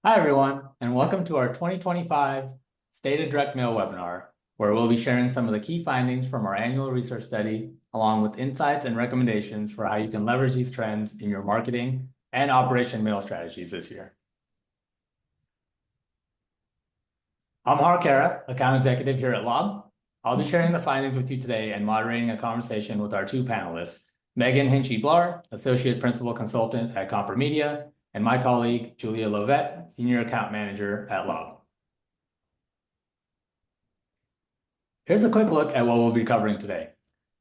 Hi, everyone, and welcome to our 2025 State of Direct Mail webinar, where we'll be sharing some of the key findings from our annual research study, along with insights and recommendations for how you can leverage these trends in your marketing and operation mail strategies this year. I'm Har Kara, account executive here at Lob. I'll be sharing the findings with you today and moderating a conversation with our two panelists, Megan Hinchy-Blar, Associate Principal Consultant at Comper Media, and my colleague, Julia Lovette, Senior Account Manager at Lob. Here's a quick look at what we'll be covering today.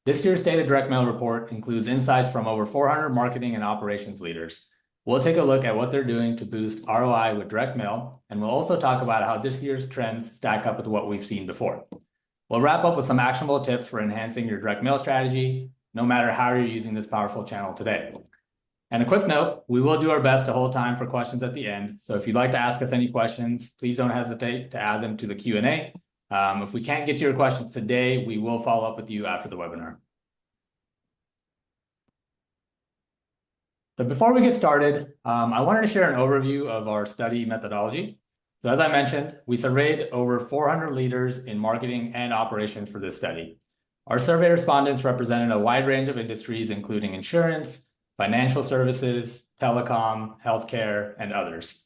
This year's State of Direct Mail report includes insights from over 400 marketing and operations leaders. We'll take a look at what they're doing to boost ROI with direct mail, and we'll also talk about how this year's trends stack up with what we've seen before. We'll wrap up with some actionable tips for enhancing your direct mail strategy, no matter how you're using this powerful channel today. And a quick note, we will do our best to hold time for questions at the end. So if you'd like to ask us any questions, please don't hesitate to add them to the Q&A. If we can't get to your questions today, we will follow up with you after the webinar. But before we get started, I wanted to share an overview of our study methodology. So as I mentioned, we surveyed over 400 leaders in marketing and operations for this study. Our survey respondents represented a wide range of industries, including insurance, financial services, telecom, healthcare, and others.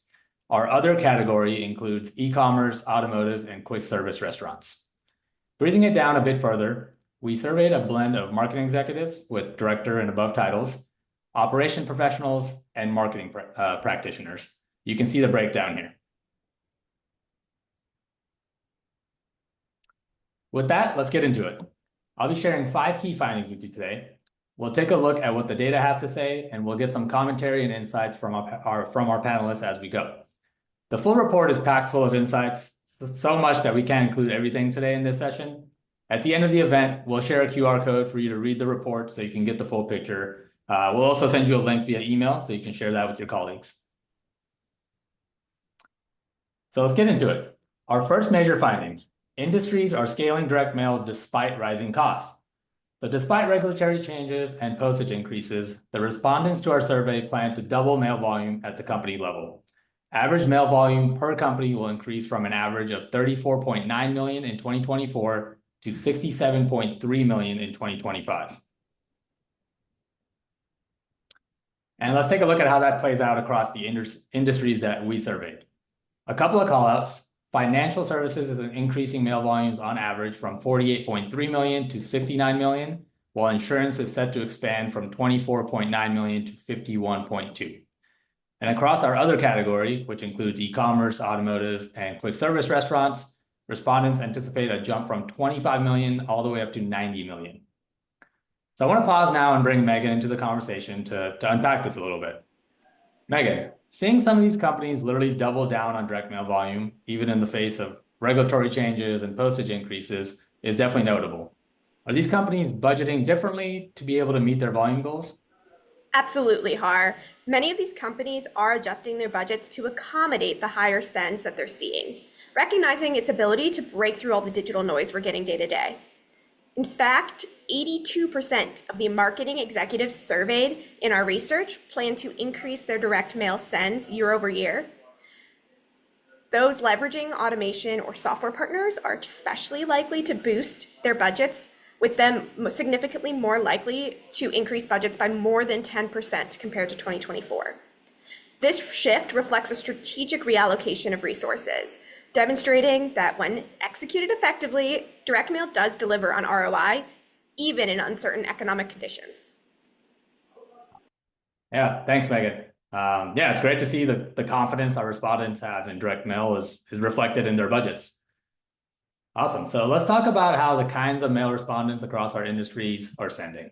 Our other category includes e-commerce, automotive, and quick service restaurants. Breathing it down a bit further, we surveyed a blend of marketing executives with director and above titles, operation professionals, and marketing practitioners. You can see the breakdown here. With that, let's get into it. I'll be sharing 5 key findings with you today. We'll take a look at what the data has to say, and we'll get some commentary and insights from our panelists as we go. The full report is packed full of insights, so much that we can't include everything today in this session. At the end of the event, we'll share a QR code for you to read the report so you can get the full picture. We'll also send you a link via email so you can share that with your colleagues. So let's get into it. Our first major finding: industries are scaling direct mail despite rising costs. So despite regulatory changes and postage increases, the respondents to our survey plan to double mail volume at the company level. Average mail volume per company will increase from an average of 34.9 million in 2024 to 67.3 million in 2025. And let's take a look at how that plays out across the industries that we surveyed. A couple of callouts. Financial services is increasing mail volumes on average from 48.3 million to 69 million, while insurance is set to expand from 24.9 million to 51.2. And across our other category, which includes e-commerce, automotive, and quick service restaurants, respondents anticipate a jump from 25 million all the way up to 90 million. So I want to pause now and bring Megan into the conversation to unpack this a little bit. Megan, seeing some of these companies literally double down on direct mail volume, even in the face of regulatory changes and postage increases, is definitely notable. Are these companies budgeting differently to be able to meet their volume goals? Absolutely, Har. Many of these companies are adjusting their budgets to accommodate the higher sends that they're seeing, recognizing its ability to break through all the digital noise we're getting day to day. In fact, 82% of the marketing executives surveyed in our research plan to increase their direct mail sends year over year. Those leveraging automation or software partners are especially likely to boost their budgets, with them significantly more likely to increase budgets by more than 10% compared to 2024. This shift reflects a strategic reallocation of resources, demonstrating that when executed effectively, direct mail does deliver on ROI, even in uncertain economic conditions. Yeah, thanks, Megan. Yeah, it's great to see the confidence our respondents have in direct mail is reflected in their budgets. Awesome. So let's talk about how the kinds of mail respondents across our industries are sending.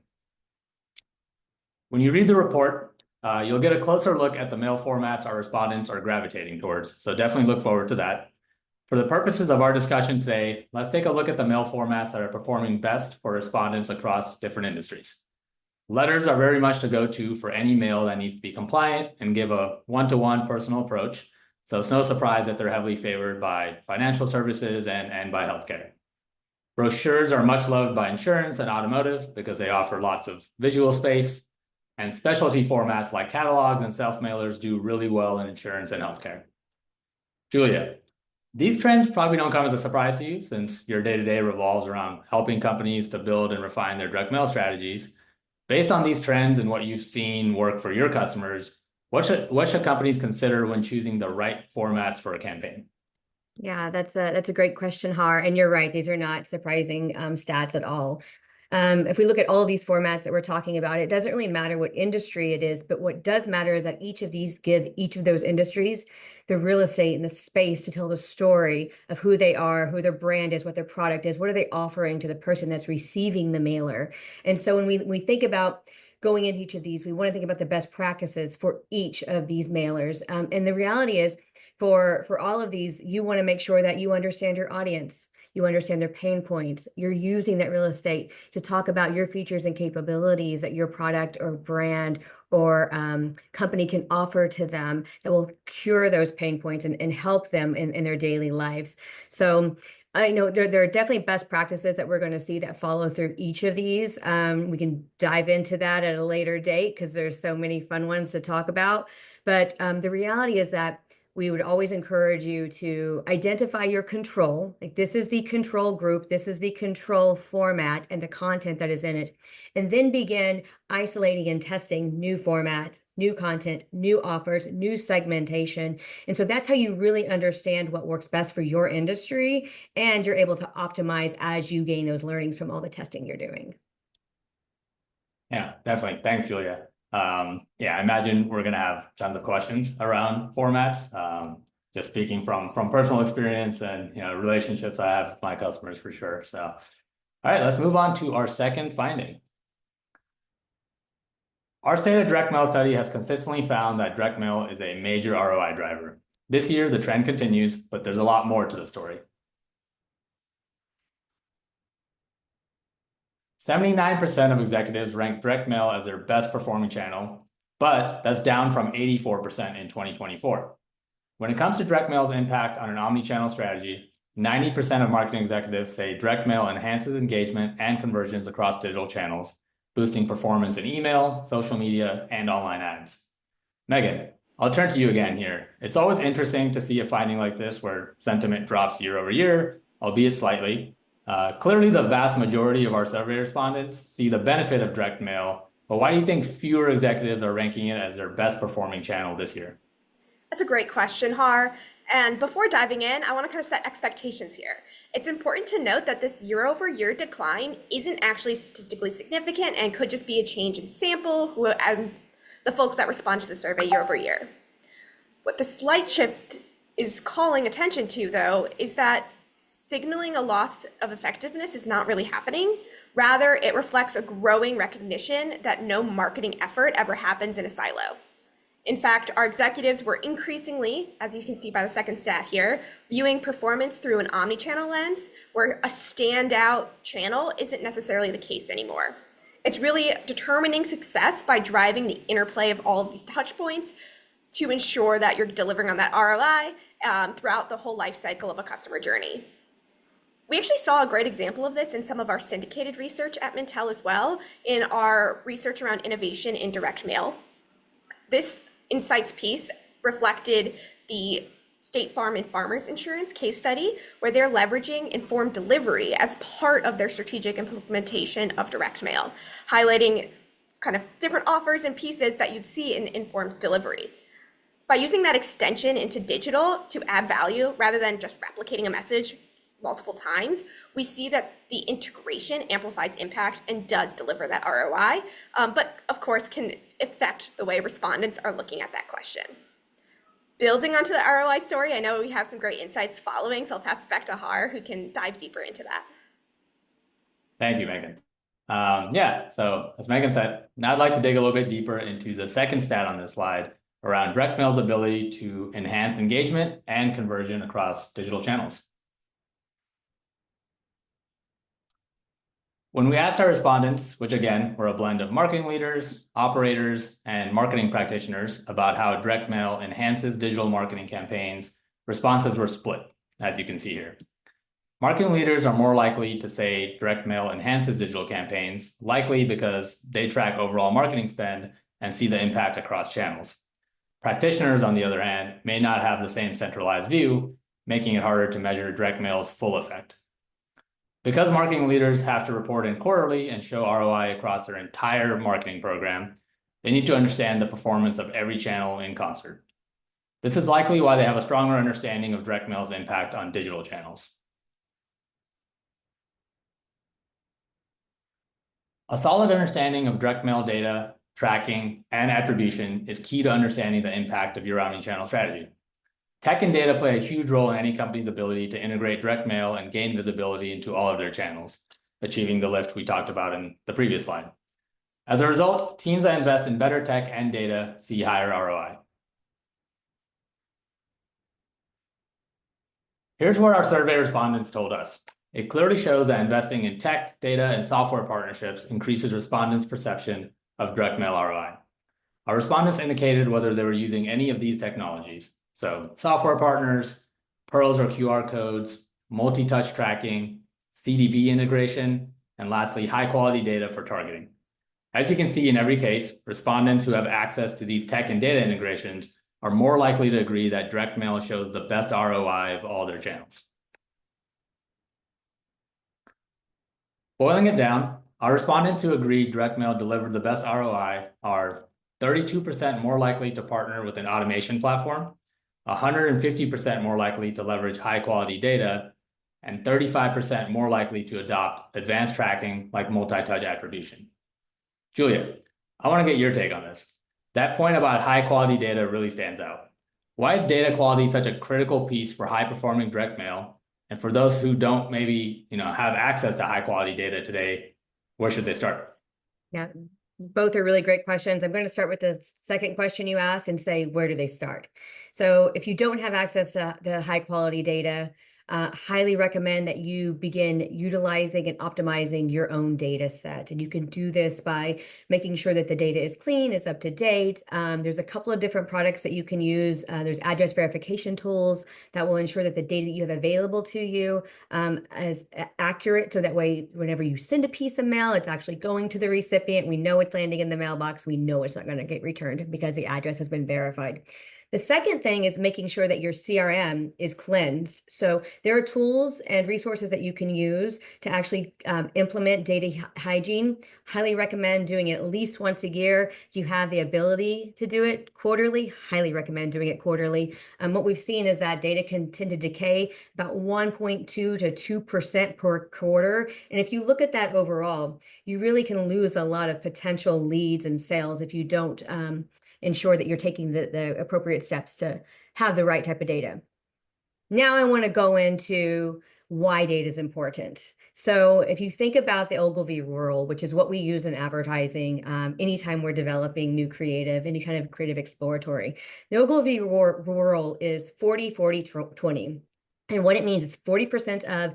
When you read the report, you'll get a closer look at the mail formats our respondents are gravitating towards. So definitely look forward to that. For the purposes of our discussion today, let's take a look at the mail formats that are performing best for respondents across different industries. Letters are very much the go-to for any mail that needs to be compliant and give a one-to-one personal approach. So it's no surprise that they're heavily favored by financial services and by healthcare. Brochures are much loved by insurance and automotive because they offer lots of visual space, and specialty formats like catalogs and self-mailers do really well in insurance and healthcare. Julia, these trends probably don't come as a surprise to you since your day-to-day revolves around helping companies to build and refine their direct mail strategies. Based on these trends and what you've seen work for your customers, what should companies consider when choosing the right formats for a campaign? Yeah, that's a great question, Har. And you're right; these are not surprising stats at all. If we look at all these formats that we're talking about, it doesn't really matter what industry it is, but what does matter is that each of these give each of those industries the real estate and the space to tell the story of who they are, who their brand is, what their product is, what are they offering to the person that's receiving the mailer. And so when we think about going into each of these, we want to think about the best practices for each of these mailers. And the reality is, for all of these, you want to make sure that you understand your audience, you understand their pain points, you're using that real estate to talk about your features and capabilities that your product or brand or company can offer to them that will cure those pain points and help them in their daily lives. So I know there are definitely best practices that we're going to see that follow through each of these. We can dive into that at a later date because there's so many fun ones to talk about. But the reality is that we would always encourage you to identify your control. Like, this is the control group, this is the control format and the content that is in it. And then begin isolating and testing new formats, new content, new offers, new segmentation. And so that's how you really understand what works best for your industry. And you're able to optimize as you gain those learnings from all the testing you're doing. Yeah, definitely. Thanks, Julia. Yeah, I imagine we're gonna have tons of questions around formats. Just speaking from personal experience and relationships I have with my customers for sure. So, all right, let's move on to our second finding. Our state of direct mail study has consistently found that direct mail is a major ROI driver. This year, the trend continues, but there's a lot more to the story. 79% of executives rank direct mail as their best performing channel, but that's down from 84% in 2024. When it comes to direct mail's impact on an omni-channel strategy, 90% of marketing executives say direct mail enhances engagement and conversions across digital channels, boosting performance in email, social media, and online ads. Megan, I'll turn to you again here. It's always interesting to see a finding like this where sentiment drops year over year, albeit slightly. Clearly, the vast majority of our survey respondents see the benefit of direct mail, but why do you think fewer executives are ranking it as their best performing channel this year? That's a great question, Har. And before diving in, I want to kind of set expectations here. It's important to note that this year-over-year decline isn't actually statistically significant and could just be a change in sample and the folks that respond to the survey year over year. What the slight shift is calling attention to, though, is that signaling a loss of effectiveness is not really happening. Rather, it reflects a growing recognition that no marketing effort ever happens in a silo. In fact, our executives were increasingly, as you can see by the second stat here, viewing performance through an omni-channel lens, where a standout channel isn't necessarily the case anymore. It's really determining success by driving the interplay of all of these touch points to ensure that you're delivering on that ROI throughout the whole life cycle of a customer journey. We actually saw a great example of this in some of our syndicated research at Mintel as well, in our research around innovation in direct mail. This insights piece reflected the State Farm and Farmers Insurance case study, where they're leveraging informed delivery as part of their strategic implementation of direct mail, highlighting kind of different offers and pieces that you'd see in informed delivery. By using that extension into digital to add value rather than just replicating a message multiple times, we see that the integration amplifies impact and does deliver that ROI, but of course can affect the way respondents are looking at that question. Building onto the ROI story, I know we have some great insights following, so I'll pass it back to Har, who can dive deeper into that. Thank you, Megan. Yeah, so as Megan said, now I'd like to dig a little bit deeper into the second stat on this slide around direct mail's ability to enhance engagement and conversion across digital channels. When we asked our respondents, which again were a blend of marketing leaders, operators, and marketing practitioners, about how direct mail enhances digital marketing campaigns, responses were split, as you can see here. Marketing leaders are more likely to say direct mail enhances digital campaigns, likely because they track overall marketing spend and see the impact across channels. Practitioners, on the other hand, may not have the same centralized view, making it harder to measure direct mail's full effect. Because marketing leaders have to report in quarterly and show ROI across their entire marketing program, they need to understand the performance of every channel in concert. This is likely why they have a stronger understanding of direct mail's impact on digital channels. A solid understanding of direct mail data, tracking, and attribution is key to understanding the impact of your omnichannel strategy. Tech and data play a huge role in any company's ability to integrate direct mail and gain visibility into all of their channels, achieving the lift we talked about in the previous slide. As a result, teams that invest in better tech and data see higher ROI. Here's what our survey respondents told us. It clearly shows that investing in tech, data, and software partnerships increases respondents' perception of direct mail ROI. Our respondents indicated whether they were using any of these technologies. So software partners, pearls or QR codes, multi-touch tracking, CDP integration, and lastly, high-quality data for targeting. As you can see in every case, respondents who have access to these tech and data integrations are more likely to agree that direct mail shows the best ROI of all their channels. Boiling it down, our respondents who agreed direct mail delivered the best ROI are 32% more likely to partner with an automation platform, 150% more likely to leverage high-quality data, and 35% more likely to adopt advanced tracking like multi-touch attribution. Julia, I want to get your take on this. That point about high-quality data really stands out. Why is data quality such a critical piece for high-performing direct mail? And for those who don't maybe have access to high-quality data today, where should they start? Yeah, both are really great questions. I'm going to start with the second question you asked and say, where do they start? So if you don't have access to the high quality data, highly recommend that you begin utilizing and optimizing your own data set. And you can do this by making sure that the data is clean, it's up to date. There's a couple of different products that you can use. There's address verification tools that will ensure that the data that you have available to you is accurate. So that way, whenever you send a piece of mail, it's actually going to the recipient. We know it's landing in the mailbox. We know it's not going to get returned because the address has been verified. The second thing is making sure that your CRM is cleansed. So there are tools and resources that you can use to actually implement data hygiene. Highly recommend doing it at least once a year. If you have the ability to do it quarterly, highly recommend doing it quarterly. What we've seen is that data can tend to decay about 1.2 to 2% per quarter. And if you look at that overall, you really can lose a lot of potential leads and sales if you don't ensure that you're taking the appropriate steps to have the right type of data. Now I want to go into why data is important. So if you think about the Ogilvy rule, which is what we use in advertising, anytime we're developing new creative, any kind of creative exploratory, the Ogilvy rule is 40-40-20. And what it means is 40% of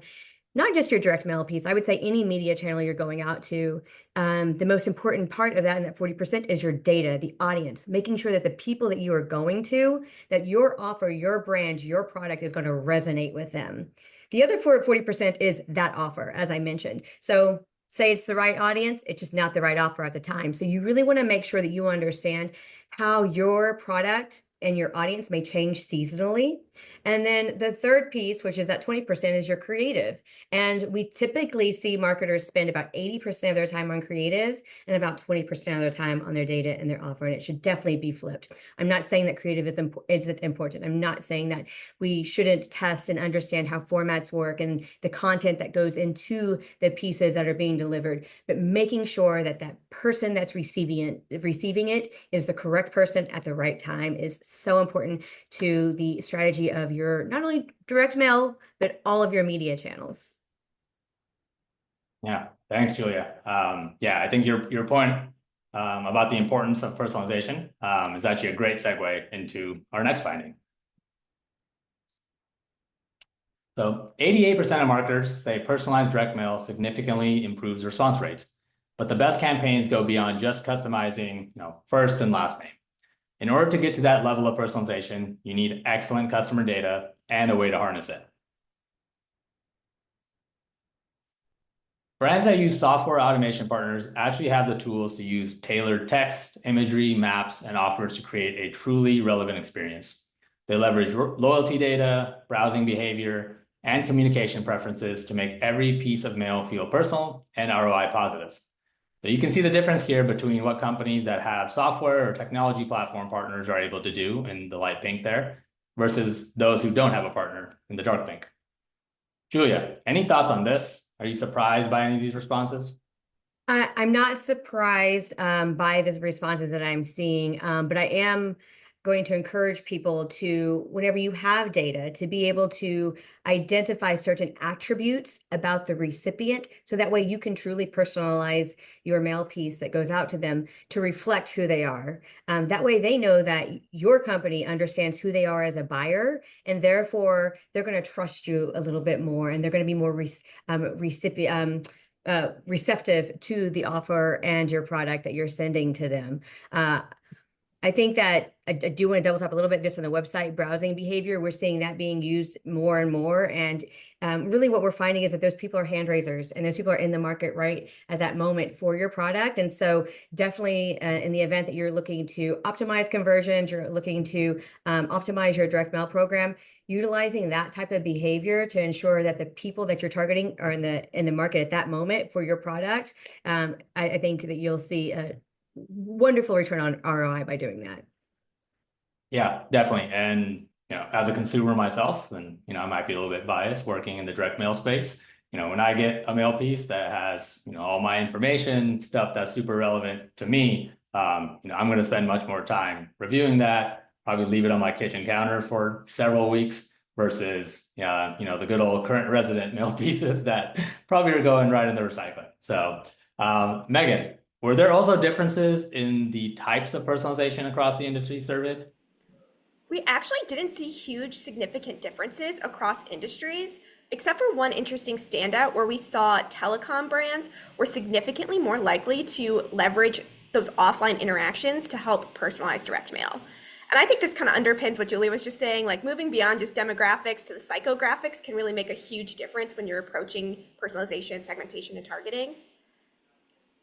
not just your direct mail piece, I would say any media channel you're going out to, the most important part of that, and that 40% is your data, the audience, making sure that the people that you are going to, that your offer, your brand, your product is going to resonate with them. The other 40% is that offer, as I mentioned. So say it's the right audience, it's just not the right offer at the time. So you really want to make sure that you understand how your product and your audience may change seasonally. And then the third piece, which is that 20%, is your creative. And we typically see marketers spend about 80% of their time on creative and about 20% of their time on their data and their offer. And it should definitely be flipped. I'm not saying that creative isn't important. I'm not saying that we shouldn't test and understand how formats work and the content that goes into the pieces that are being delivered, but making sure that that person that's receiving it is the correct person at the right time is so important to the strategy of your not only direct mail, but all of your media channels. Yeah, thanks, Julia. Yeah, I think your point about the importance of personalization is actually a great segue into our next finding. So 88% of marketers say personalized direct mail significantly improves response rates, but the best campaigns go beyond just customizing, first and last name. In order to get to that level of personalization, you need excellent customer data and a way to harness it. Brands that use software automation partners actually have the tools to use tailored text, imagery, maps, and offers to create a truly relevant experience. They leverage loyalty data, browsing behavior, and communication preferences to make every piece of mail feel personal and ROI positive. So you can see the difference here between what companies that have software or technology platform partners are able to do in the light pink there versus those who don't have a partner in the dark pink. Julia, any thoughts on this? Are you surprised by any of these responses? I'm not surprised by the responses that I'm seeing, but I am going to encourage people to, whenever you have data, to be able to identify certain attributes about the recipient, so that way you can truly personalize your mail piece that goes out to them to reflect who they are. That way they know that your company understands who they are as a buyer, and therefore they're going to trust you a little bit more, and they're going to be more receptive to the offer and your product that you're sending to them. I think that I do want to double tap a little bit just on the website browsing behavior. We're seeing that being used more and more. And really what we're finding is that those people are hand raisers, and those people are in the market right at that moment for your product. And so definitely in the event that you're looking to optimize conversions, you're looking to optimize your direct mail program, utilizing that type of behavior to ensure that the people that you're targeting are in the market at that moment for your product. I think that you'll see a wonderful return on ROI by doing that. Yeah, definitely. And as a consumer myself, and I might be a little bit biased working in the direct mail space. When I get a mail piece that has all my information, stuff that's super relevant to me, I'm going to spend much more time reviewing that. Probably leave it on my kitchen counter for several weeks versus the good old current resident mail pieces that probably are going right in the recycling. So, Megan, were there also differences in the types of personalization across the industry surveyed? We actually didn't see huge significant differences across industries, except for one interesting standout where we saw telecom brands were significantly more likely to leverage those offline interactions to help personalize direct mail. And I think this kind of underpins what Julie was just saying, like moving beyond just demographics to the psychographics can really make a huge difference when you're approaching personalization, segmentation, and targeting.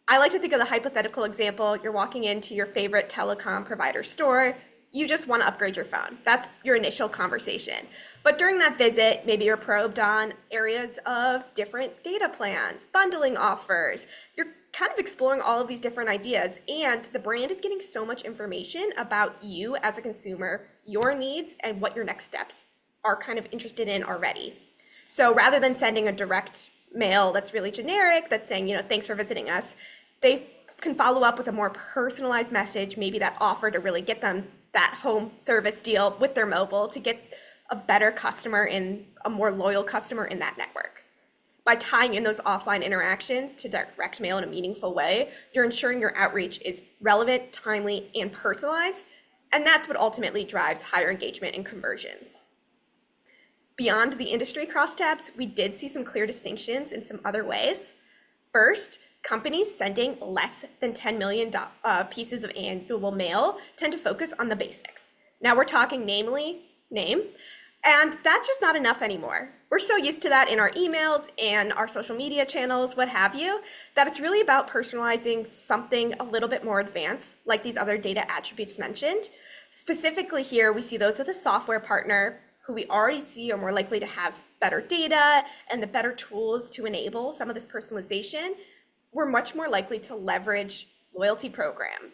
I like to think of the hypothetical example. You're walking into your favorite telecom provider store. You just want to upgrade your phone. That's your initial conversation. But during that visit, maybe you're probed on areas of different data plans, bundling offers. You're kind of exploring all of these different ideas, and the brand is getting so much information about you as a consumer, your needs, and what your next steps are kind of interested in already. So rather than sending a direct mail that's really generic, that's saying, thanks for visiting us, they can follow up with a more personalized message, maybe that offer to really get them that home service deal with their mobile to get a better customer and a more loyal customer in that network. By tying in those offline interactions to direct mail in a meaningful way, you're ensuring your outreach is relevant, timely, and personalized, and that's what ultimately drives higher engagement and conversions. Beyond the industry crosstabs, we did see some clear distinctions in some other ways. First, companies sending less than 10 million pieces of annual mail tend to focus on the basics. Now we're talking namely, name, and that's just not enough anymore. We're so used to that in our emails and our social media channels, what have you, that it's really about personalizing something a little bit more advanced, like these other data attributes mentioned. Specifically here, we see those with a software partner who we already see are more likely to have better data and the better tools to enable some of this personalization. We're much more likely to leverage loyalty program,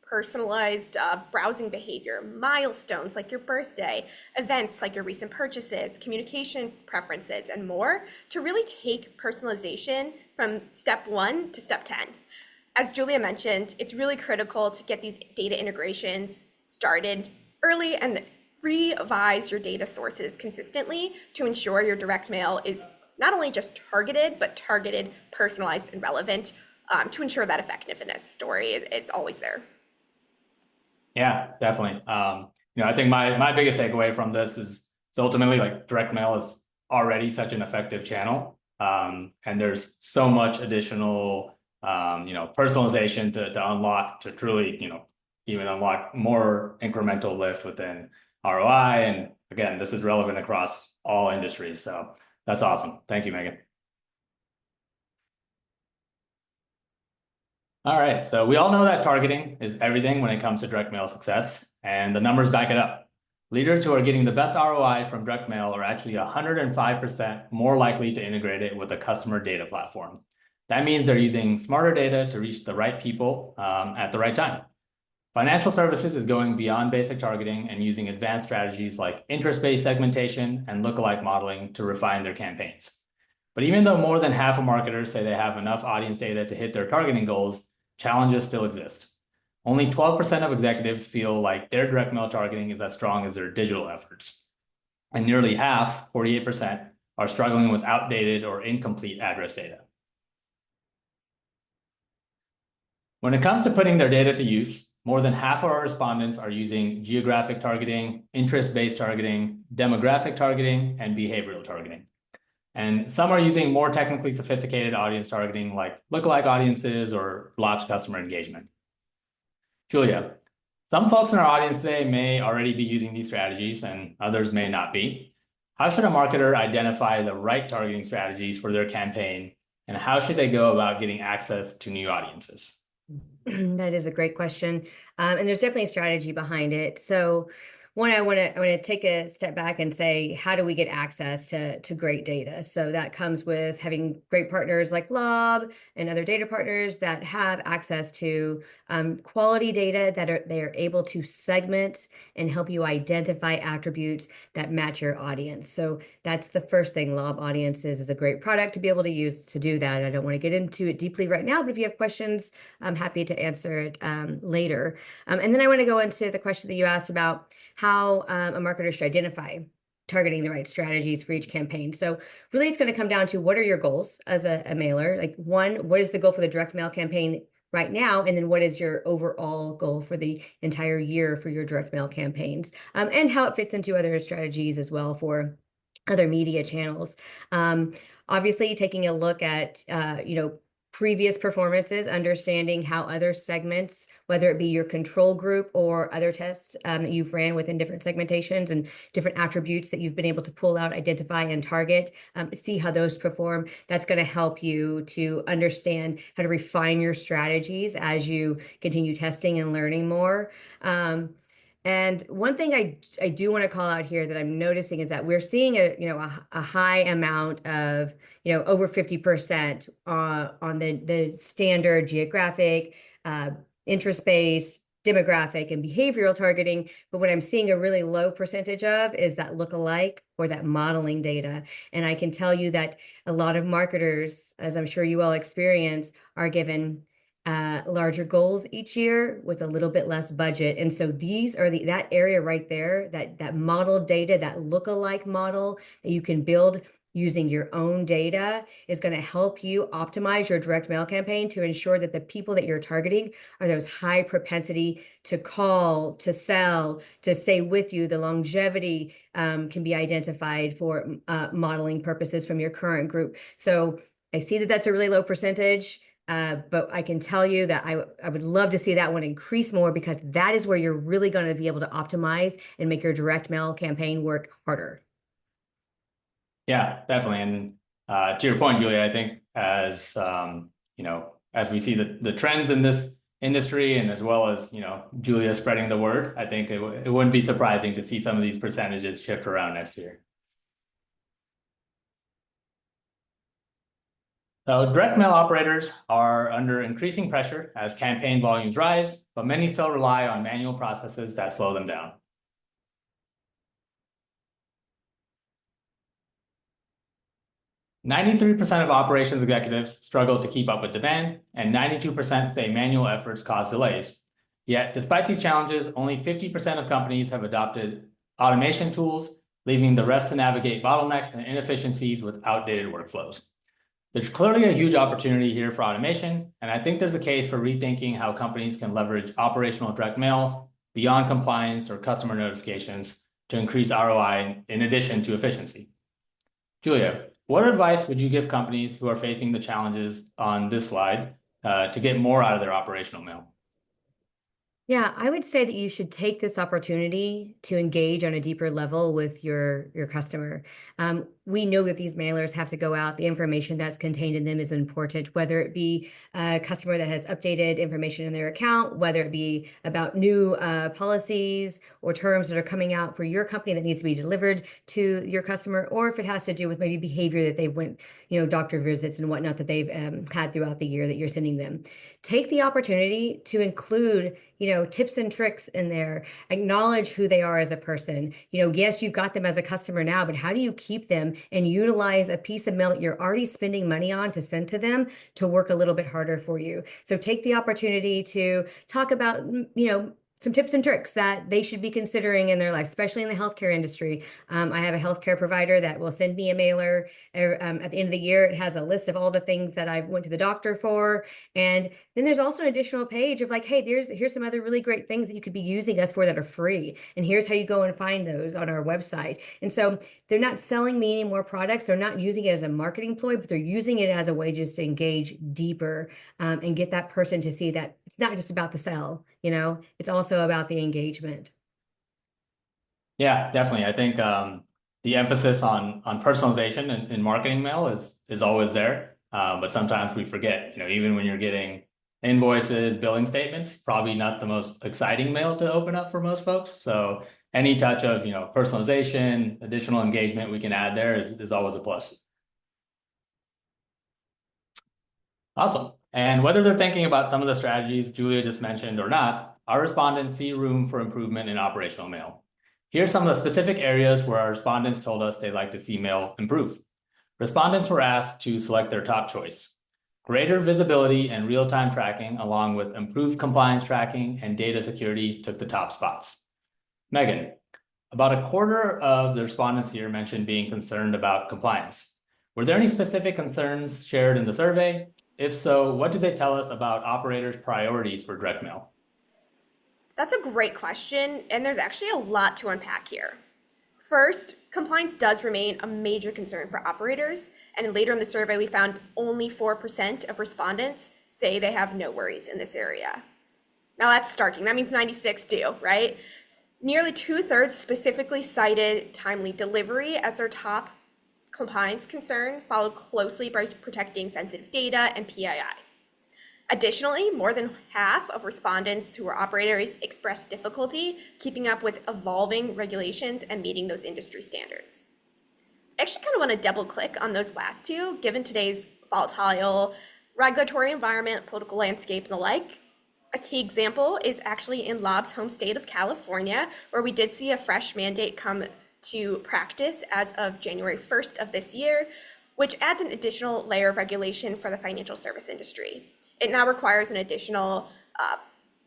personalized browsing behavior, milestones like your birthday, events like your recent purchases, communication preferences, and more to really take personalization from step 1 to step 10. As Julia mentioned, it's really critical to get these data integrations started early and revise your data sources consistently to ensure your direct mail is not only just targeted, but targeted, personalized, and relevant to ensure that effectiveness story is always there. Yeah, definitely. I think my biggest takeaway from this is ultimately like direct mail is already such an effective channel. And there's so much additional, personalization to unlock to truly, even unlock more incremental lift within ROI. And again, this is relevant across all industries. So that's awesome. Thank you, Megan. All right, so we all know that targeting is everything when it comes to direct mail success, and the numbers back it up. Leaders who are getting the best ROI from direct mail are actually 105% more likely to integrate it with a customer data platform. That means they're using smarter data to reach the right people at the right time. Financial services is going beyond basic targeting and using advanced strategies like interest-based segmentation and lookalike modeling to refine their campaigns. But even though more than half of marketers say they have enough audience data to hit their targeting goals, challenges still exist. Only 12% of executives feel like their direct mail targeting is as strong as their digital efforts. And nearly half, 48%, are struggling with outdated or incomplete address data. When it comes to putting their data to use, more than half of our respondents are using geographic targeting, interest-based targeting, demographic targeting, and behavioral targeting. And some are using more technically sophisticated audience targeting like lookalike audiences or lapsed customer engagement. Julia, some folks in our audience today may already be using these strategies and others may not be. How should a marketer identify the right targeting strategies for their campaign, and how should they go about getting access to new audiences? That is a great question. And there's definitely a strategy behind it. So one, I want to take a step back and say, how do we get access to great data? So that comes with having great partners like Lob and other data partners that have access to quality data that they are able to segment and help you identify attributes that match your audience. So that's the first thing. Lob Audiences is a great product to be able to use to do that. I don't want to get into it deeply right now, but if you have questions, I'm happy to answer it later. And then I want to go into the question that you asked about how a marketer should identify targeting the right strategies for each campaign. So really it's going to come down to what are your goals as a mailer? Like one, what is the goal for the direct mail campaign right now? And then what is your overall goal for the entire year for your direct mail campaigns? And how it fits into other strategies as well for other media channels. Obviously taking a look at, previous performances, understanding how other segments, whether it be your control group or other tests that you've ran within different segmentations and different attributes that you've been able to pull out, identify, and target, see how those perform. That's going to help you to understand how to refine your strategies as you continue testing and learning more. And one thing I do want to call out here that I'm noticing is that we're seeing a high amount of over 50% on the standard geographic, interest-based, demographic, and behavioral targeting. But what I'm seeing a really low percentage of is that lookalike or that modeling data. And I can tell you that a lot of marketers, as I'm sure you all experience, are given larger goals each year with a little bit less budget. And so these are that area right there, that model data, that lookalike model that you can build using your own data is going to help you optimize your direct mail campaign to ensure that the people that you're targeting are those high propensity to call, to sell, to stay with you. The longevity can be identified for modeling purposes from your current group. So I see that that's a really low percentage. But I can tell you that I would love to see that one increase more, because that is where you're really going to be able to optimize and make your direct mail campaign work harder. Yeah, definitely. And to your point, Julia, I think as as we see the trends in this industry, and as well as Julia spreading the word, I think it wouldn't be surprising to see some of these percentages shift around next year. So direct mail operators are under increasing pressure as campaign volumes rise, but many still rely on manual processes that slow them down. 93% of operations executives struggle to keep up with demand, and 92% say manual efforts cause delays. Yet, despite these challenges, only 50% of companies have adopted automation tools, leaving the rest to navigate bottlenecks and inefficiencies with outdated workflows. There's clearly a huge opportunity here for automation, and I think there's a case for rethinking how companies can leverage operational direct mail beyond compliance or customer notifications to increase ROI in addition to efficiency. Julia, what advice would you give companies who are facing the challenges on this slide to get more out of their operational mail? Yeah, I would say that you should take this opportunity to engage on a deeper level with your customer. We know that these mailers have to go out. The information that's contained in them is important, whether it be a customer that has updated information in their account, whether it be about new policies or terms that are coming out for your company that needs to be delivered to your customer, or if it has to do with maybe behavior that they went, doctor visits and whatnot that they've had throughout the year that you're sending them. Take the opportunity to include tips and tricks in there. Acknowledge who they are as a person. Yes, you've got them as a customer now, but how do you keep them and utilize a piece of mail that you're already spending money on to send to them to work a little bit harder for you? So take the opportunity to talk about, some tips and tricks that they should be considering in their life, especially in the healthcare industry. I have a healthcare provider that will send me a mailer at the end of the year. It has a list of all the things that I went to the doctor for. And then there's also an additional page of like, hey, here's some other really great things that you could be using us for that are free. And here's how you go and find those on our website. And so they're not selling me any more products. They're not using it as a marketing ploy, but they're using it as a way just to engage deeper and get that person to see that it's not just about the sell, it's also about the engagement. Yeah, definitely. I think the emphasis on personalization in marketing mail is always there, but sometimes we forget. Even when you're getting invoices, billing statements, probably not the most exciting mail to open up for most folks. So any touch of personalization, additional engagement we can add there is always a plus. Awesome. And whether they're thinking about some of the strategies Julia just mentioned or not, our respondents see room for improvement in operational mail. Here's some of the specific areas where our respondents told us they'd like to see mail improve. Respondents were asked to select their top choice. Greater visibility and real-time tracking, along with improved compliance tracking and data security, took the top spots. Megan, about a quarter of the respondents here mentioned being concerned about compliance. Were there any specific concerns shared in the survey? If so, what do they tell us about operators' priorities for direct mail? That's a great question, and there's actually a lot to unpack here. First, compliance does remain a major concern for operators, and later in the survey, we found only 4% of respondents say they have no worries in this area. Now that's starking. That means 96 do, right? Nearly 2/3 specifically cited timely delivery as their top compliance concern, followed closely by protecting sensitive data and PII. Additionally, more than half of respondents who were operators expressed difficulty keeping up with evolving regulations and meeting those industry standards. I actually kind of want to double click on those last two, given today's volatile regulatory environment, political landscape, and the like. A key example is actually in Lob's home state of California, where we did see a fresh mandate come to practice as of January 1st of this year, which adds an additional layer of regulation for the financial service industry. It now requires an additional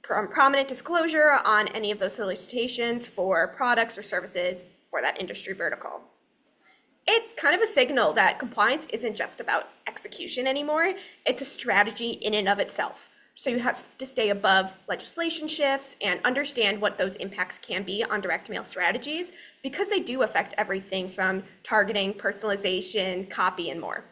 prominent disclosure on any of those solicitations for products or services for that industry vertical. It's kind of a signal that compliance isn't just about execution anymore, it's a strategy in and of itself. So you have to stay above legislation shifts and understand what those impacts can be on direct mail strategies, because they do affect everything from targeting, personalization, copy, and more.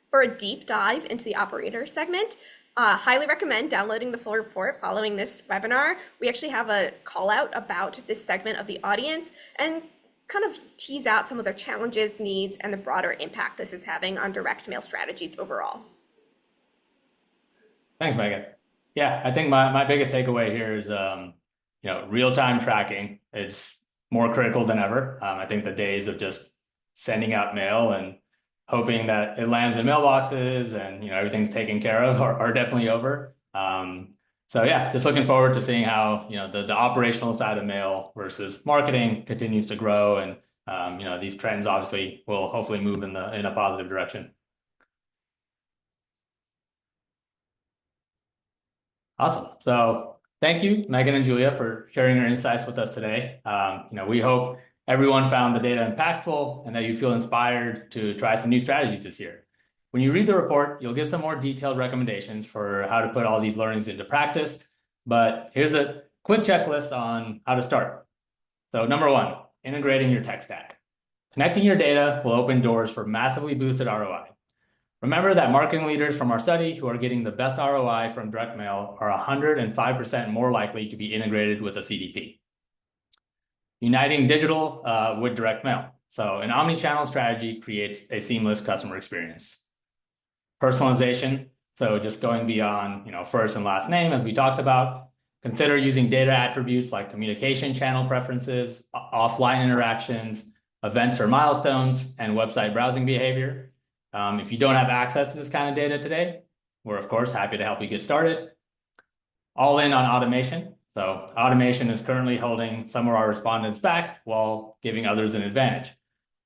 For a deep dive into the operator segment, highly recommend downloading the full report following this webinar. We actually have a call out about this segment of the audience and kind of tease out some of their challenges, needs, and the broader impact this is having on direct mail strategies overall. Thanks, Megan. Yeah, I think my biggest takeaway here is, real-time tracking is more critical than ever. I think the days of just sending out mail and hoping that it lands in mailboxes and everything's taken care of are definitely over. So yeah, just looking forward to seeing how the operational side of mail versus marketing continues to grow, and these trends obviously will hopefully move in a positive direction. Awesome. So thank you, Megan and Julia, for sharing your insights with us today. We hope everyone found the data impactful and that you feel inspired to try some new strategies this year. When you read the report, you'll get some more detailed recommendations for how to put all these learnings into practice. But here's a quick checklist on how to start. So number one, integrating your tech stack. Connecting your data will open doors for massively boosted ROI. Remember that marketing leaders from our study who are getting the best ROI from direct mail are 105% more likely to be integrated with a CDP. Uniting digital with direct mail. So an omni-channel strategy creates a seamless customer experience. Personalization. So just going beyond, first and last name, as we talked about, consider using data attributes like communication channel preferences, offline interactions, events or milestones, and website browsing behavior. If you don't have access to this kind of data today, we're of course happy to help you get started. All in on automation. So automation is currently holding some of our respondents back while giving others an advantage.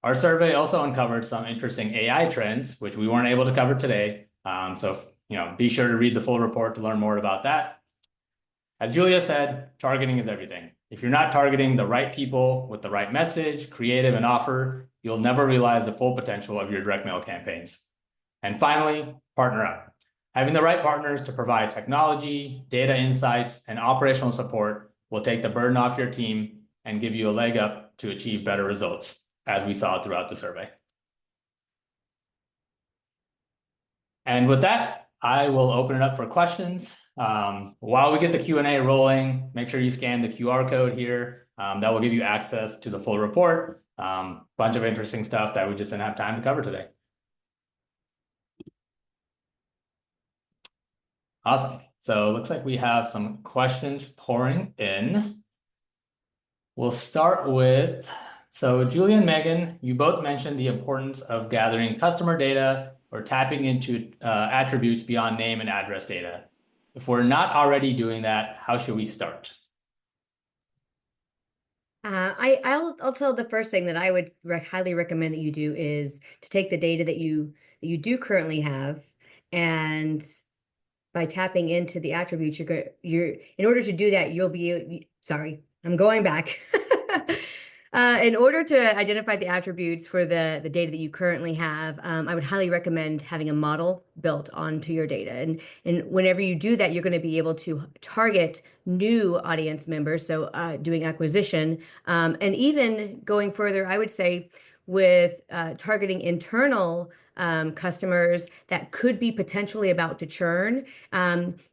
Our survey also uncovered some interesting AI trends, which we weren't able to cover today. Be sure to read the full report to learn more about that. As Julia said, targeting is everything. If you're not targeting the right people with the right message, creative, and offer, you'll never realize the full potential of your direct mail campaigns. And finally, partner up. Having the right partners to provide technology, data insights, and operational support will take the burden off your team and give you a leg up to achieve better results, as we saw throughout the survey. And with that, I will open it up for questions. While we get the Q&A rolling, make sure you scan the QR code here. That will give you access to the full report. Bunch of interesting stuff that we just didn't have time to cover today. Awesome. So it looks like we have some questions pouring in. We'll start with, so Julie and Megan, you both mentioned the importance of gathering customer data or tapping into attributes beyond name and address data. If we're not already doing that, how should we start? I'll tell the first thing that I would highly recommend that you do is to take the data that you do currently have, and by tapping into the attributes, you're in order to do that, you'll be, sorry, I'm going back. In order to identify the attributes for the data that you currently have, I would highly recommend having a model built onto your data. And whenever you do that, you're going to be able to target new audience members, so doing acquisition. And even going further, I would say with targeting internal customers that could be potentially about to churn,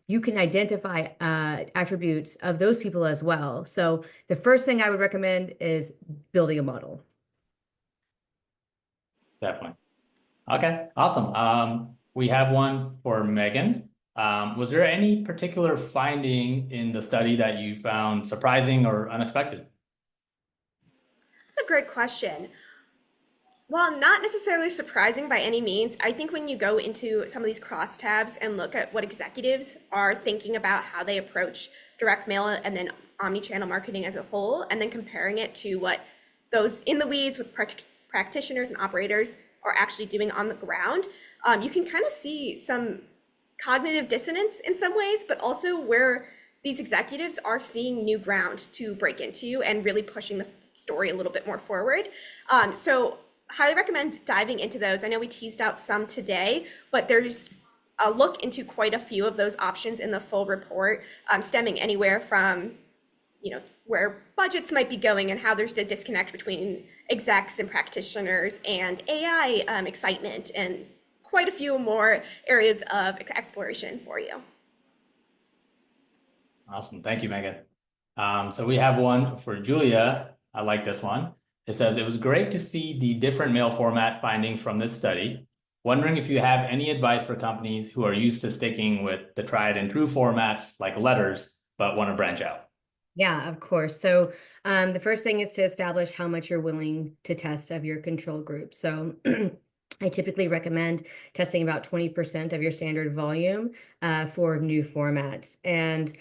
you can identify attributes of those people as well. So the first thing I would recommend is building a model. Definitely. Okay, awesome. We have one for Megan. Was there any particular finding in the study that you found surprising or unexpected? That's a great question. While not necessarily surprising by any means, I think when you go into some of these crosstabs and look at what executives are thinking about how they approach direct mail and then omni-channel marketing as a whole, and then comparing it to what those in the weeds with practitioners and operators are actually doing on the ground, you can kind of see some cognitive dissonance in some ways, but also where these executives are seeing new ground to break into and really pushing the story a little bit more forward. So highly recommend diving into those. I know we teased out some today, but there's a look into quite a few of those options in the full report, stemming anywhere from, where budgets might be going and how there's a disconnect between execs and practitioners and AI excitement, and quite a few more areas of exploration for you. Awesome. Thank you, Megan. So we have one for Julia. I like this one. It says, it was great to see the different mail format findings from this study. Wondering if you have any advice for companies who are used to sticking with the tried and true formats like letters, but want to branch out. Yeah, of course. So the first thing is to establish how much you're willing to test of your control group. So I typically recommend testing about 20% of your standard volume for new formats. And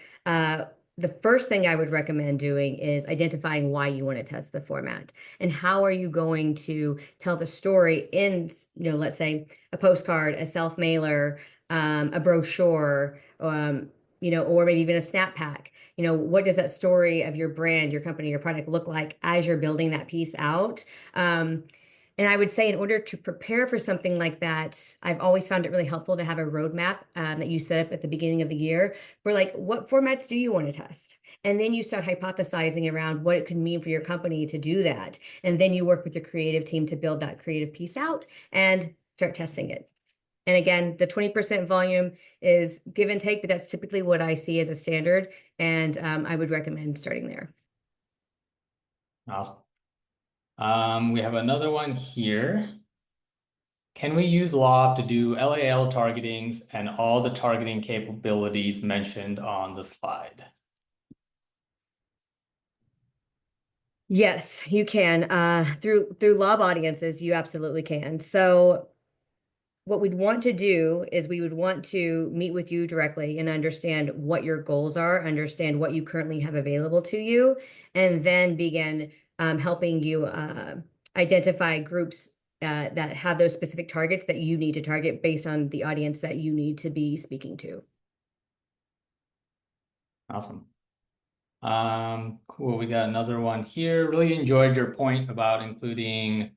the first thing I would recommend doing is identifying why you want to test the format and how are you going to tell the story in, let's say a postcard, a self-mailer, a brochure, or maybe even a snap pack. What does that story of your brand, your company, your product look like as you're building that piece out? And I would say in order to prepare for something like that, I've always found it really helpful to have a roadmap that you set up at the beginning of the year for what formats do you want to test? And then you start hypothesizing around what it could mean for your company to do that. And then you work with your creative team to build that creative piece out and start testing it. And again, the 20% volume is give and take, but that's typically what I see as a standard. And I would recommend starting there. Awesome. We have another one here. Can we use Loft to do LAL targetings and all the targeting capabilities mentioned on the slide? Yes, you can. Through lob audiences, you absolutely can. So what we'd want to do is we would want to meet with you directly and understand what your goals are, understand what you currently have available to you, and then begin helping you identify groups that have those specific targets that you need to target based on the audience that you need to be speaking to. Awesome. Cool. We got another one here. Really enjoyed your point about including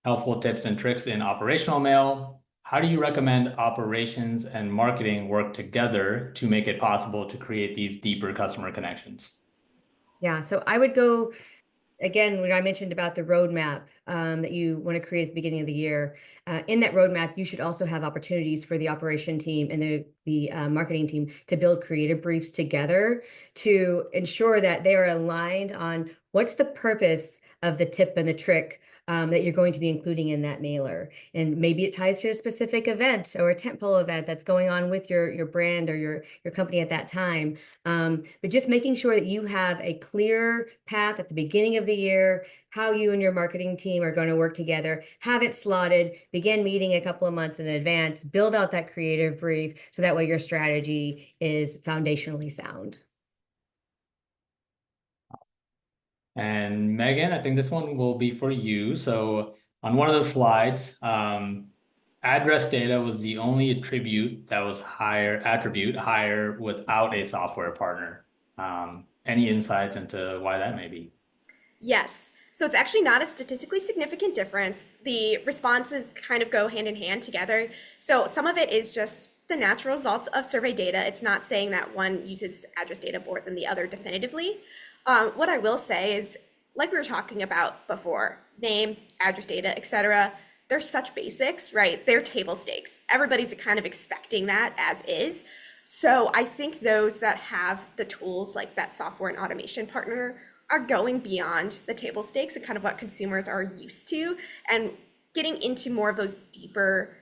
helpful tips and tricks in operational mail. How do you recommend operations and marketing work together to make it possible to create these deeper customer connections? Yeah, so I would go again, when I mentioned about the roadmap that you want to create at the beginning of the year, in that roadmap, you should also have opportunities for the operation team and the marketing team to build creative briefs together to ensure that they are aligned on what's the purpose of the tip and the trick that you're going to be including in that mailer. And maybe it ties to a specific event or a tentpole event that's going on with your brand or your company at that time. But just making sure that you have a clear path at the beginning of the year, how you and your marketing team are going to work together, have it slotted, begin meeting a couple of months in advance, build out that creative brief so that way your strategy is foundationally sound. And Megan, I think this one will be for you. So on one of the slides, address data was the only attribute that was higher without a software partner. Any insights into why that may be? Yes. So it's actually not a statistically significant difference. The responses kind of go hand in hand together. So some of it is just the natural results of survey data. It's not saying that one uses address data more than the other definitively. What I will say is, like we were talking about before, name, address data, etc. They're such basics, right? They're table stakes. Everybody's kind of expecting that as is. So I think those that have the tools like that software and automation partner are going beyond the table stakes and kind of what consumers are used to and getting into more of those deeper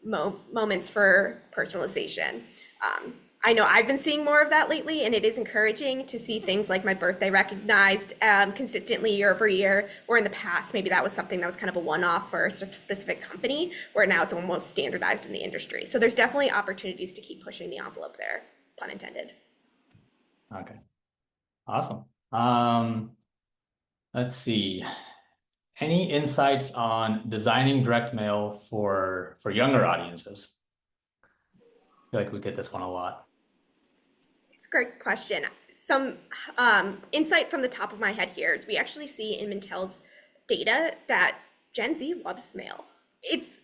moments for personalization. I know I've been seeing more of that lately, and it is encouraging to see things like my birthday recognized consistently year over year, where in the past, maybe that was something that was kind of a one-off for a specific company, where now it's almost standardized in the industry. So there's definitely opportunities to keep pushing the envelope there, pun intended. Okay, awesome. Let's see. Any insights on designing direct mail for younger audiences? I feel like we get this one a lot. It's a great question. Some insight from the top of my head here is we actually see in Mintel's data that Gen Z loves mail. It's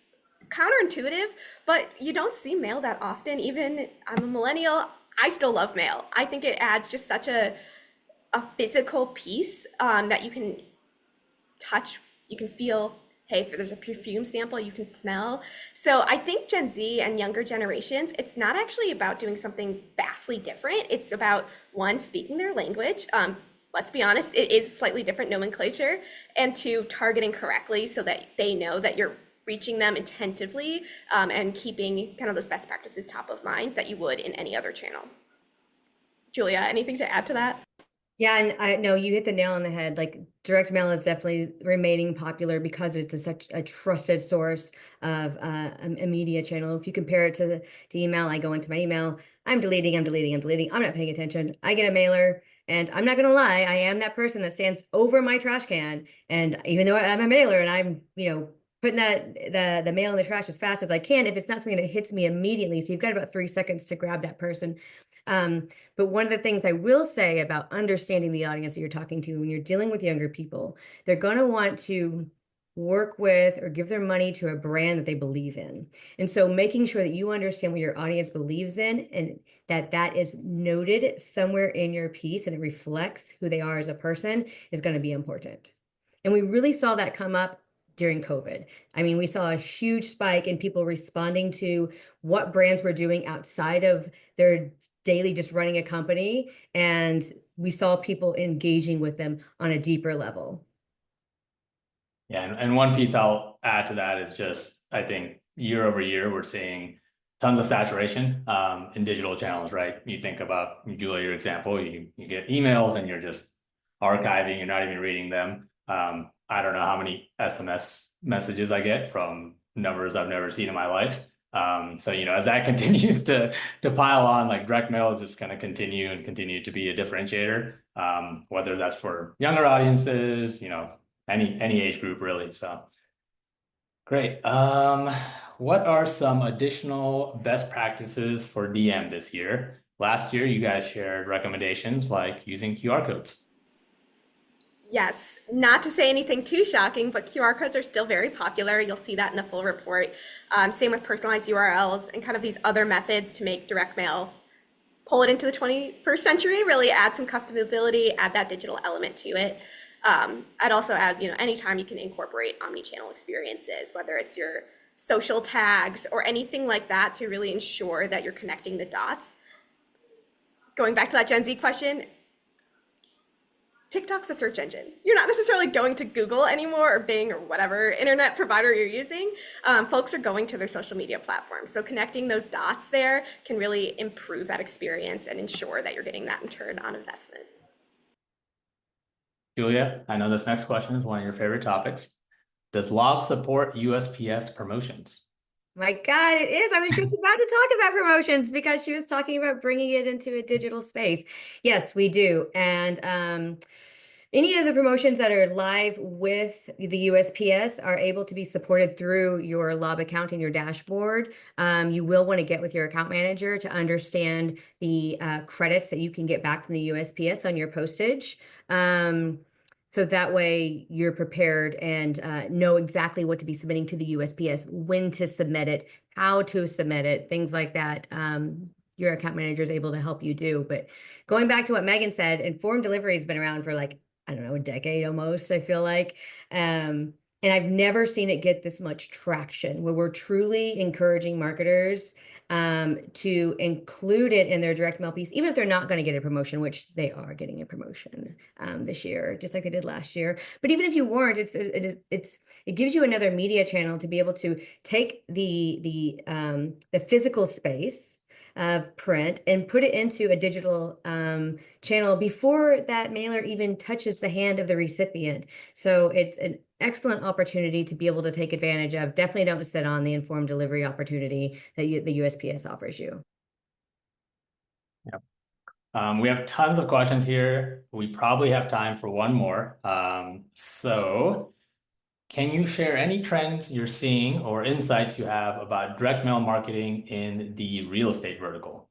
counterintuitive, but you don't see mail that often. Even I'm a millennial, I still love mail. I think it adds just such a physical piece that you can touch, you can feel, hey, if there's a perfume sample, you can smell. So I think Gen Z and younger generations, it's not actually about doing something vastly different. It's about, one, speaking their language. Let's be honest, it is slightly different nomenclature. And two, targeting correctly so that they know that you're reaching them attentively and keeping kind of those best practices top of mind that you would in any other channel. Julia, anything to add to that? Yeah, and I know you hit the nail on the head. Like direct mail is definitely remaining popular because it's such a trusted source of a media channel. If you compare it to email, I go into my email, I'm deleting. I'm not paying attention. I get a mailer, and I'm not gonna lie, I am that person that stands over my trash can. And even though I'm a mailer and I'm, putting the mail in the trash as fast as I can, if it's not something that hits me immediately, so you've got about 3 seconds to grab that person. But one of the things I will say about understanding the audience that you're talking to when you're dealing with younger people, they're going to want to work with or give their money to a brand that they believe in. And so making sure that you understand what your audience believes in and that is noted somewhere in your piece and it reflects who they are as a person is going to be important. And we really saw that come up during COVID. I mean, we saw a huge spike in people responding to what brands were doing outside of their daily just running a company. And we saw people engaging with them on a deeper level. Yeah, and one piece I'll add to that is just, I think year over year, we're seeing tons of saturation in digital channels, right? You think about, Julia, your example, you get emails and you're just archiving, you're not even reading them. I don't know how many SMS messages I get from numbers I've never seen in my life. So, as that continues to pile on, like direct mail is just going to continue to be a differentiator, whether that's for younger audiences, any age group really. So great. What are some additional best practices for DM this year? Last year, you guys shared recommendations like using QR codes. Yes, not to say anything too shocking, but QR codes are still very popular. You'll see that in the full report. Same with personalized URLs and kind of these other methods to make direct mail, pull it into the 21st century, really add some customability, add that digital element to it. I'd also add, anytime you can incorporate omni-channel experiences, whether it's your social tags or anything like that to really ensure that you're connecting the dots. Going back to that Gen Z question, TikTok's a search engine. You're not necessarily going to Google anymore or Bing or whatever internet provider you're using. Folks are going to their social media platforms. So connecting those dots there can really improve that experience and ensure that you're getting that return on investment. Julia, I know this next question is one of your favorite topics. Does Lob support USPS promotions? My God, it is. I was just about to talk about promotions because she was talking about bringing it into a digital space. Yes, we do. And any of the promotions that are live with the USPS are able to be supported through your Lob account in your dashboard. You will want to get with your account manager to understand the credits that you can get back from the USPS on your postage. So that way you're prepared and know exactly what to be submitting to the USPS, when to submit it, how to submit it, things like that. Your account manager is able to help you do. But going back to what Megan said, informed delivery has been around for like, I don't know, a decade almost, I feel like. And I've never seen it get this much traction where we're truly encouraging marketers to include it in their direct mail piece, even if they're not going to get a promotion, which they are getting a promotion this year, just like they did last year. But even if you weren't, it gives you another media channel to be able to take the physical space of print and put it into a digital channel before that mailer even touches the hand of the recipient. So it's an excellent opportunity to be able to take advantage of. Definitely don't sit on the informed delivery opportunity that the USPS offers you. Yep. We have tons of questions here. We probably have time for one more. So can you share any trends you're seeing or insights you have about direct mail marketing in the real estate vertical?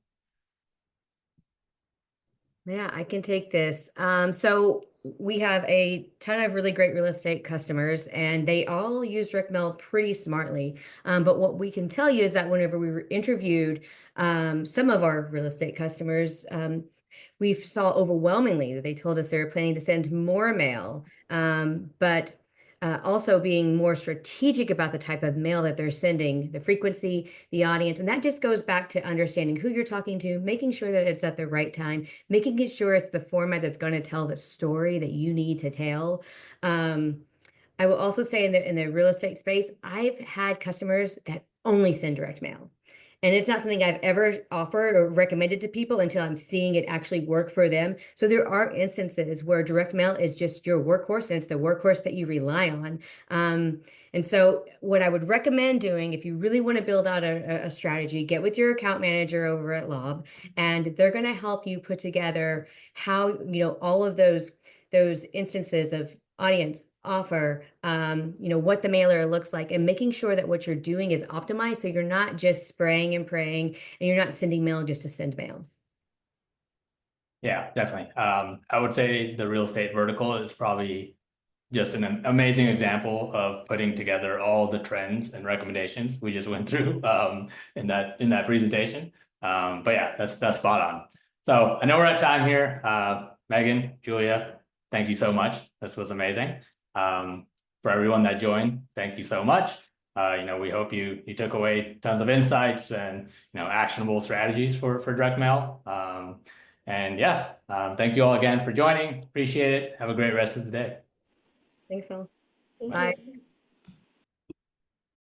Yeah, I can take this. So we have a ton of really great real estate customers, and they all use direct mail pretty smartly. But what we can tell you is that whenever we were interviewed some of our real estate customers, we saw overwhelmingly that they told us they were planning to send more mail, but also being more strategic about the type of mail that they're sending, the frequency, the audience. And that just goes back to understanding who you're talking to, making sure that it's at the right time, making it sure it's the format that's going to tell the story that you need to tell. I will also say in the real estate space, I've had customers that only send direct mail. And it's not something I've ever offered or recommended to people until I'm seeing it actually work for them. So there are instances where direct mail is just your workhorse, and it's the workhorse that you rely on. And so what I would recommend doing, if you really want to build out a strategy, get with your account manager over at Lob, and they're going to help you put together how, all of those instances of audience, offer, what the mailer looks like, and making sure that what you're doing is optimized so you're not just spraying and praying and you're not sending mail just to send mail. Yeah, definitely. I would say the real estate vertical is probably just an amazing example of putting together all the trends and recommendations we just went through in that presentation. But yeah, that's spot on. So I know we're at time here. Megan, Julia, thank you so much. This was amazing. for everyone that joined, thank you so much. We hope you took away tons of insights and actionable strategies for direct mail. Thank you all again for joining. Appreciate it. Have a great rest of the day. Thanks, Phil. Thank Bye. you.